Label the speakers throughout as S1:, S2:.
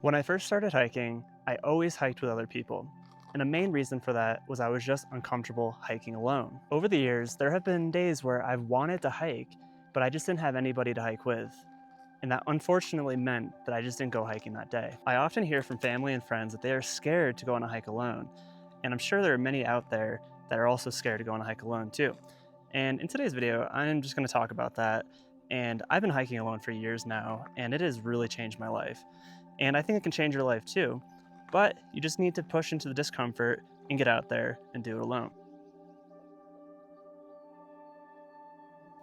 S1: When I first started hiking, I always hiked with other people. And a main reason for that was I was just uncomfortable hiking alone. Over the years, there have been days where I've wanted to hike, but I just didn't have anybody to hike with. And that unfortunately meant that I just didn't go hiking that day. I often hear from family and friends that they are scared to go on a hike alone. And I'm sure there are many out there that are also scared to go on a hike alone too. And in today's video, I'm just gonna talk about that. And I've been hiking alone for years now, and it has really changed my life. And I think it can change your life too, but you just need to push into the discomfort and get out there and do it alone.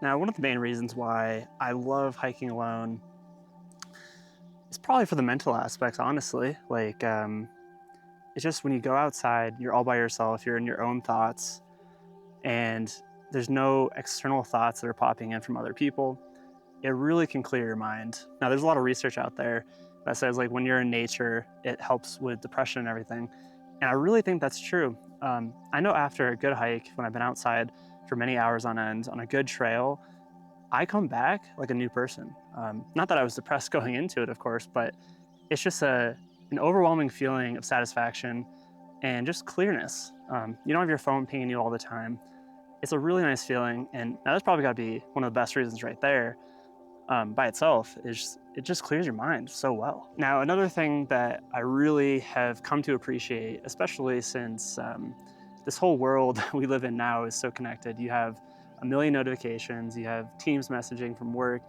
S1: Now, one of the main reasons why I love hiking alone is probably for the mental aspects, honestly. It's just when you go outside, you're all by yourself, you're in your own thoughts, and there's no external thoughts that are popping in from other people. It really can clear your mind. Now, there's a lot of research out there that says when you're in nature, it helps with depression and everything. And I really think that's true. I know after a good hike, when I've been outside for many hours on end on a good trail, I come back like a new person. Not that I was depressed going into it, of course, but it's just an overwhelming feeling of satisfaction and just clearness. You don't have your phone pinging you all the time. It's a really nice feeling, and now that's probably got to be one of the best reasons right there. By itself, is it just clears your mind so well. Now, another thing that I really have come to appreciate, especially since this whole world we live in now is so connected. You have a million notifications, you have Teams messaging from work,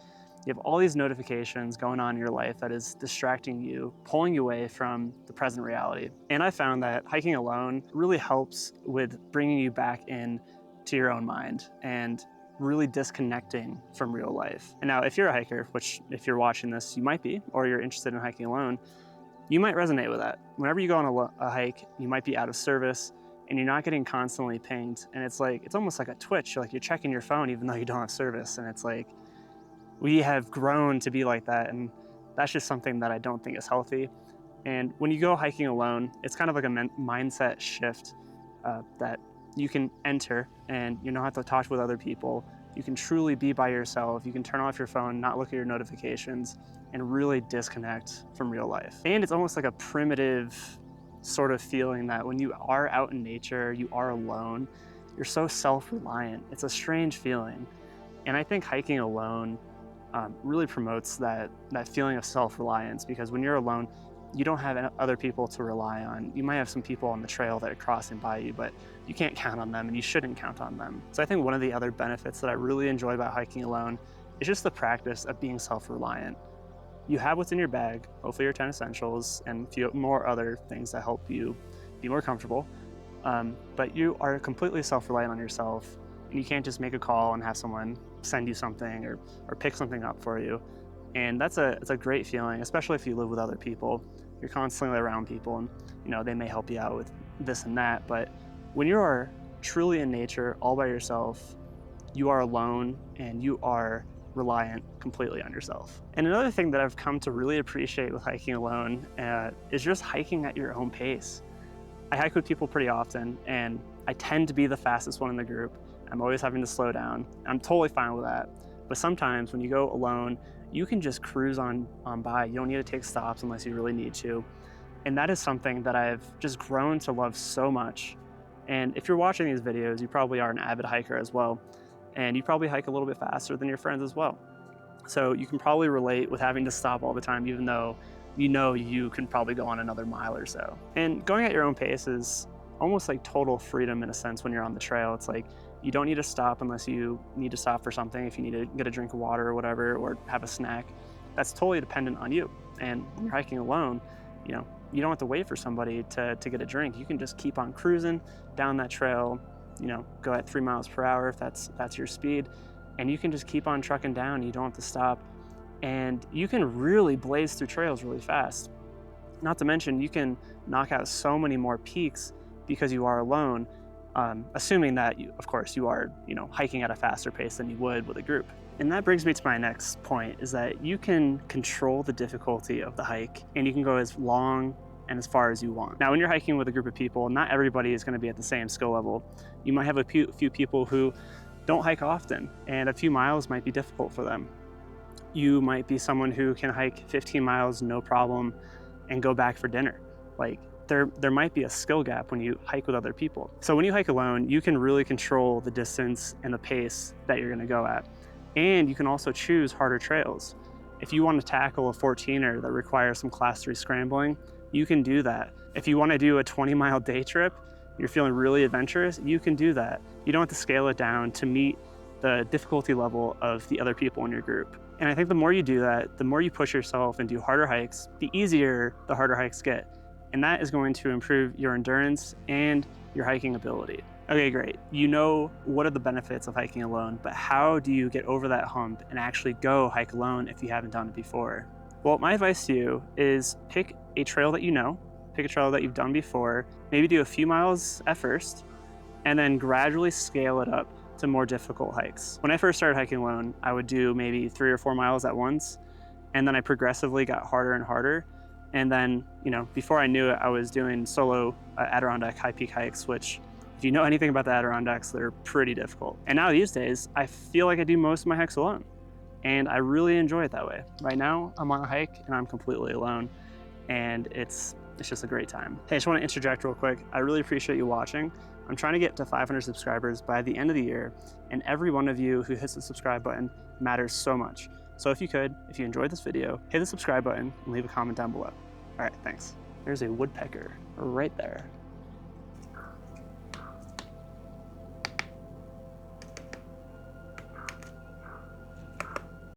S1: you have all these notifications going on in your life that is distracting you, pulling you away from the present reality. And I found that hiking alone really helps with bringing you back in to your own mind and really disconnecting from real life. And now if you're a hiker, which if you're watching this, you might be, or you're interested in hiking alone, you might resonate with that. Whenever you go on a hike, you might be out of service and you're not getting constantly pinged. And it's almost like a twitch. You're checking your phone even though you don't have service. And it's we have grown to be like that. And that's just something that I don't think is healthy. And when you go hiking alone, it's kind of like a mindset shift that you can enter and you don't have to talk with other people. You can truly be by yourself. You can turn off your phone, not look at your notifications, and really disconnect from real life. And it's almost like a primitive sort of feeling that when you are out in nature, you are alone, you're so self-reliant. It's a strange feeling. And I think hiking alone really promotes that feeling of self-reliance, because when you're alone, you don't have other people to rely on. You might have some people on the trail that are crossing by you, but you can't count on them and you shouldn't count on them. So I think one of the other benefits that I really enjoy about hiking alone is just the practice of being self-reliant. You have what's in your bag, hopefully your 10 essentials and a few more other things that help you be more comfortable. But you are completely self-reliant on yourself, and you can't just make a call and have someone send you something or pick something up for you. And it's a great feeling, especially if you live with other people. You're constantly around people and they may help you out with this and that. But when you are truly in nature, all by yourself, you are alone and you are reliant completely on yourself. And another thing that I've come to really appreciate with hiking alone is just hiking at your own pace. I hike with people pretty often and I tend to be the fastest one in the group. I'm always having to slow down. I'm totally fine with that. But sometimes when you go alone, you can just cruise on by. You don't need to take stops unless you really need to. And that is something that I've just grown to love so much. And if you're watching these videos, you probably are an avid hiker as well. And you probably hike a little bit faster than your friends as well. So you can probably relate with having to stop all the time, even though you can probably go on another mile or so. And going at your own pace is almost like total freedom in a sense when you're on the trail. It's you don't need to stop unless you need to stop for something, if you need to get a drink of water or whatever, or have a snack. That's totally dependent on you. And when you're hiking alone, you don't have to wait for somebody to get a drink. You can just keep on cruising down that trail, go at 3 miles per hour if that's your speed, and you can just keep on trucking down. You don't have to stop. And you can really blaze through trails really fast. Not to mention, you can knock out so many more peaks because you are alone. Assuming that of course you are, hiking at a faster pace than you would with a group. And that brings me to my next point, is that you can control the difficulty of the hike and you can go as long and as far as you want. Now, when you're hiking with a group of people, not everybody is going to be at the same skill level. You might have a few people who don't hike often, and a few miles might be difficult for them. You might be someone who can hike 15 miles no problem, and go back for dinner. Like there might be a skill gap when you hike with other people. So when you hike alone, you can really control the distance and the pace that you're gonna go at. And you can also choose harder trails. If you want to tackle a 14er that requires some class 3 scrambling, you can do that. If you want to do a 20-mile day trip, you're feeling really adventurous, you can do that. You don't have to scale it down to meet the difficulty level of the other people in your group. And I think the more you do that, the more you push yourself and do harder hikes, the easier the harder hikes get. And that is going to improve your endurance and your hiking ability. Okay, great. You know what are the benefits of hiking alone, but how do you get over that hump and actually go hike alone if you haven't done it before? Well, my advice to you is pick a trail that you know, pick a trail that you've done before, maybe do a few miles at first, and then gradually scale it up to more difficult hikes. When I first started hiking alone, I would do maybe 3 or 4 miles at once, and then I progressively got harder and harder. And then, before I knew it, I was doing solo Adirondack high peak hikes, which if you know anything about the Adirondacks, they're pretty difficult. And now these days, I feel like I do most of my hikes alone. And I really enjoy it that way. Right now, I'm on a hike and I'm completely alone. And it's just a great time. Hey, I just want to interject real quick. I really appreciate you watching. I'm trying to get to 500 subscribers by the end of the year. And every one of you who hits the subscribe button matters so much. So if you enjoyed this video, hit the subscribe button and leave a comment down below. All right, thanks. There's a woodpecker right there.